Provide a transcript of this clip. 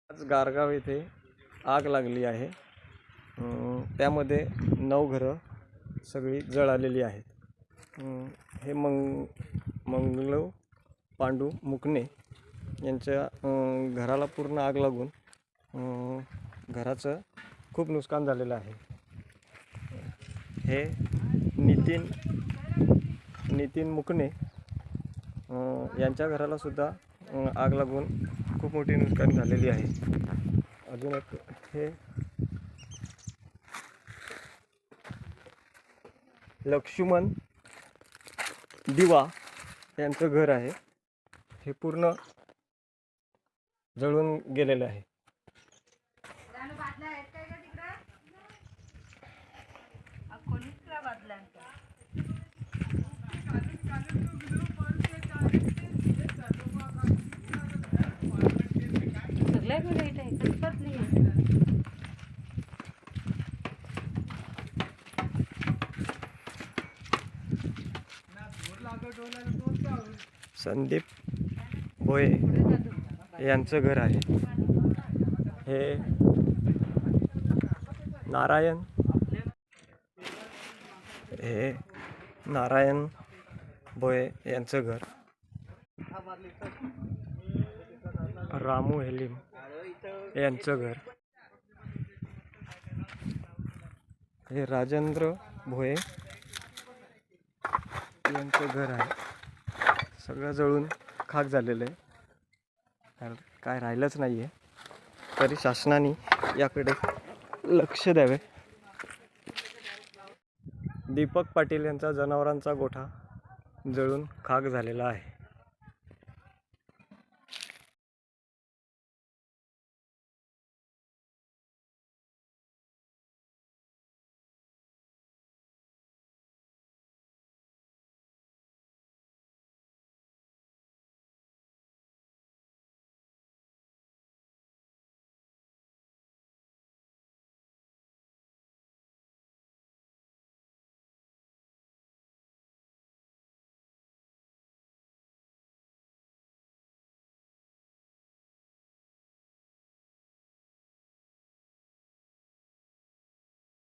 आज गारगाव येथे आग लागली आहे. त्यामध्ये 9 घरं सगळी जळालेली आहेत. हे मंगलव पांडू मुकणे यांच्या घराला पूर्ण आग लागून घराचं खूप नुकसान झालेलं आहे. हे नितीन मुकणे यांच्या घराला सुद्धा आग लागून खूप मोठी नुकसान झालेली आहे. अजून एक हे लक्ष्मण दिवा यांचं घर आहे. हे पूर्ण जळून गेलेलं आहे. संदीप भोये यांचं घर आहे. हे नारायण भोये यांचं घर. रामू हेलीम यांचं घर. हे राजेंद्र भोये यांचं घर आहे. सगळं जळून खाक झालेलं आहे. काय राहिलंच नाही आहे. तरी शासनाने याकडे लक्ष द्यावे. दीपक पाटील यांचा जनावरांचा गोठा जळून खाक झालेला आहे.